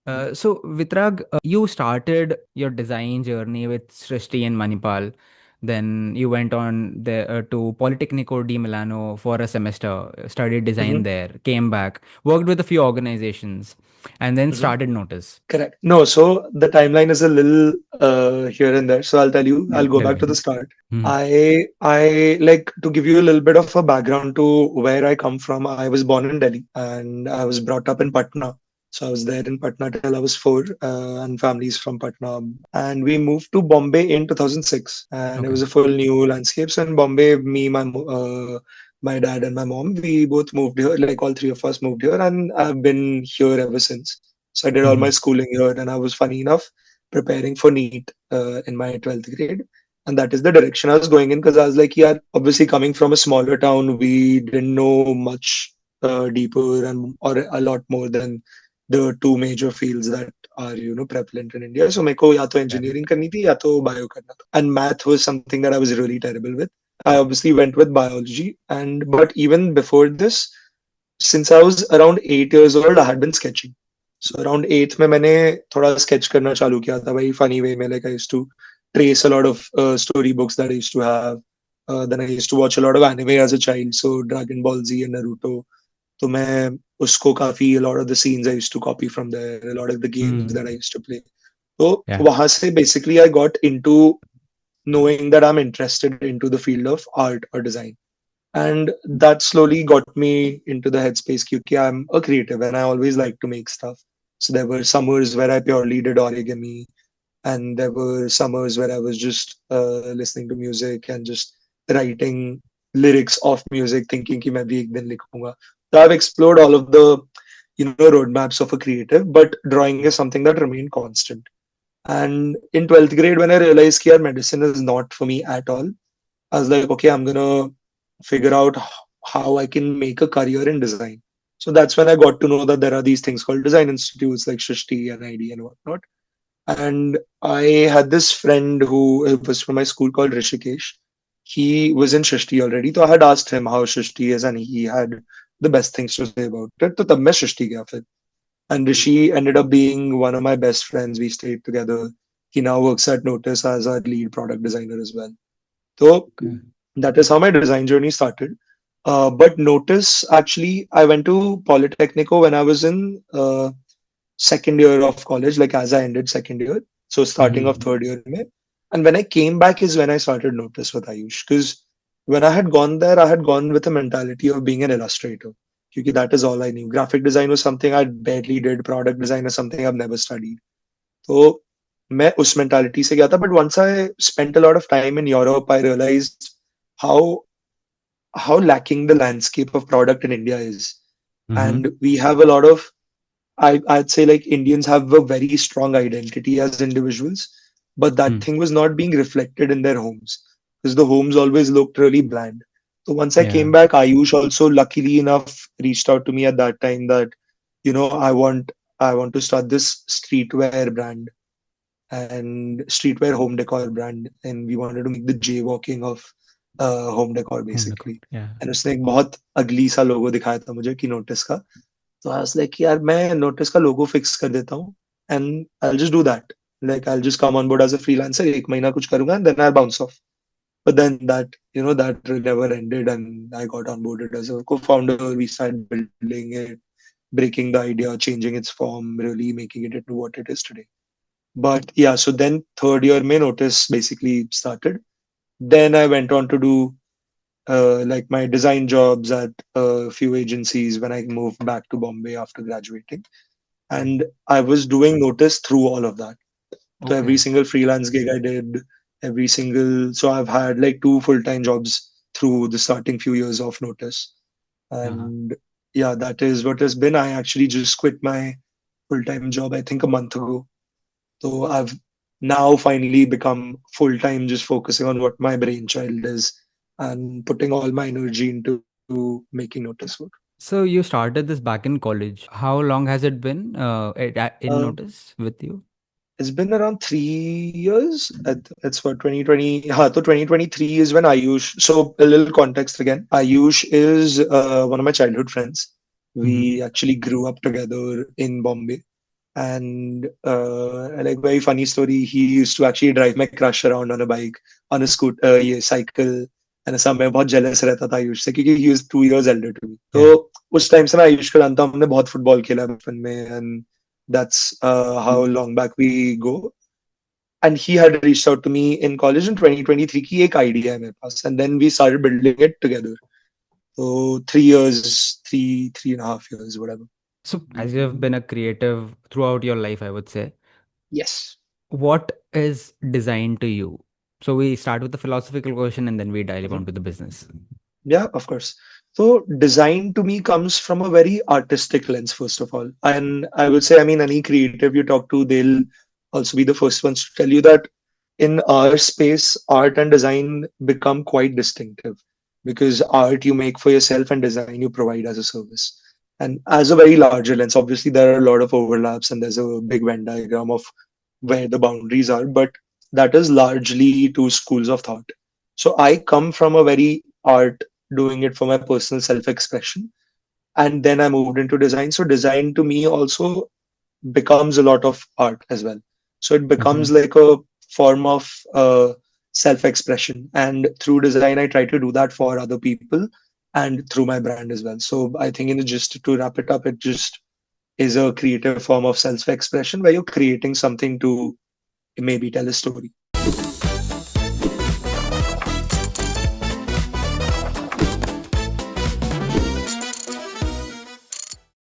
So Vitrag, you started your design journey with Srishti in Manipal. Then you went on to Politecnico di Milano for a semester, studied design Mm-hmm. there, came back, worked with a few organizations, and then Mm-hmm. started Notice. Correct. No, so the timeline is a little here and there. So I'll tell you, I'll go back to Okay. the start. Hmm. I like to give you a little bit of a background to where I come from. I was born in Delhi and I was brought up in Patna. So I was there in Patna till I was 4, and families from Patna. And we moved to Bombay in 2006, and it Okay. was a full new landscape. So in Bombay, me, my dad, and my mom, we both moved here. Like all three of us moved here, and I've been here ever since. So I did all my Hmm. schooling here, and I was funny enough preparing for NEET in my 12th grade. And that is the direction I was going in because I was like, yeah, obviously coming from a smaller town, we didn't know much deeper and or a lot more than the two major fields that are prevalent in India. So मेरे को या तो Correct. engineering करनी थी या तो bio करना था. And math was something that I was really terrible with. I obviously went with biology, and but even before this, since I was around 8 years old, I had been sketching. So around eighth में मैंने थोड़ा sketch करना चालू किया था भाई funny way में like I used to trace a lot of story books that I used to have. Then I used to watch a lot of anime as a child, so Dragon Ball Z and Naruto. तो मैं उसको काफी a lot of the scenes I used to copy from there, a lot of the games that I Hmm. used to play. तो Yeah. वहां से basically I got into knowing that I'm interested into the field of art or design. And that slowly got me into the headspace because I'm a creative and I always like to make stuff. So there were summers where I purely did origami, and there were summers where I was just listening to music and just writing lyrics of music, thinking कि मैं भी एक दिन लिखूंगा. So I've explored all of the roadmaps of a creative, but drawing is something that remained constant. And in 12th grade, when I realized that medicine is not for me at all, I was like, okay, I'm gonna figure out how I can make a career in design. So that's when I got to know that there are these things called design institutes like Srishti and ID and whatnot. And I had this friend who was from my school called Rishikesh. He was in Srishti already. So I had asked him how Srishti is, and he had the best things to say about it. तो तब मैं सृष्टि गया फिर. And Rishi ended up being one of my best friends. We stayed together. He now works at Notice as our lead product designer as well. So Okay. that is how my design journey started. But notice, actually, I went to Politecnico when I was in second year of college, like as I ended second year. So starting of Hmm. third year. Mein. And when I came back is when I started Notice with Ayush. Because when I had gone there, I had gone with a mentality of being an illustrator. Because that is all I knew. Graphic design was something I barely did. Product design is something I've never studied. So मैं उस mentality से गया था. But once I spent a lot of time in Europe, I realized how how lacking the landscape of product in India is. And Hmm. we have a lot of, I'd say like Indians have a very strong identity as individuals, but that Hmm. thing was not being reflected in their homes because the homes always looked really bland. So once I came Yeah. back, Ayush also luckily enough reached out to me at that time that, I want to start this streetwear brand and streetwear home decor brand, and we wanted to make the jaywalking of home decor Home decor. basically. Yeah. And उसने एक बहुत अगली सा लोगो दिखाया था मुझे कि notice का. तो आई वाज लाइक यार मैं नोटिस का लोगो फिक्स कर देता हूँ and I just do that. Like I'll just come on board as a freelancer, एक महीना कुछ करूंगा and then I'll bounce off. But then that never ended, and I got onboarded as a co-founder. We started building it, breaking the idea, changing its form, really making it into what it is today. But yeah, so then third year May notice basically started. Then I went on to do like my design jobs at a few agencies when I moved back to Bombay after graduating. And I was doing notice through all of that. So every Okay. single freelance gig I did, so I've had like two full-time jobs through the starting few years of notice. Uh-huh. And yeah, that is what has been. I actually just quit my full-time job, I think a month ago. So I've now finally become full-time, just focusing on what my brainchild is and putting all my energy into making notice work. So you started this back in college. How long has it been in Uh, Notice with you? it's been around 3 years. It's for 2020. So 2023 is when Ayush. So a little context again. Ayush is one of my childhood friends. Hmm. We actually grew up together in Bombay. And like very funny story, he used to actually drive my crush around on a bike, on a scooter, ये cycle. And ऐसा मैं बहुत jealous रहता था आयुष से क्योंकि he was 2 years elder to me. तो Yeah. उस टाइम से मैं आयुष को जानता हूँ. हमने बहुत फुटबॉल खेला बचपन में, and that's how long back we go. And he had reached out to me in college in 2023 कि एक idea है मेरे पास, and then we started building it together. So 3 years, 3.5 years, whatever. So, as you have been a creative throughout your life, I would say, Yes. what is design to you? So, we start with the philosophical question and then we dive onto the business. Yeah, of course. So design to me comes from a very artistic lens, first of all. And I would say, I mean, any creative you talk to, they'll also be the first ones to tell you that in our space, art and design become quite distinctive because art you make for yourself and design you provide as a service. And as a very larger lens, obviously there are a lot of overlaps and there's a big Venn diagram of where the boundaries are, but that is largely two schools of thought. So I come from a very art, doing it for my personal self expression. And then I moved into design. So design to me also becomes a lot of art as well. So it becomes Mm-hmm. like a form of self expression. And through design, I try to do that for other people and through my brand as well. So I think in the just to wrap it up, it just is a creative form of self expression where you're creating something to maybe tell a story.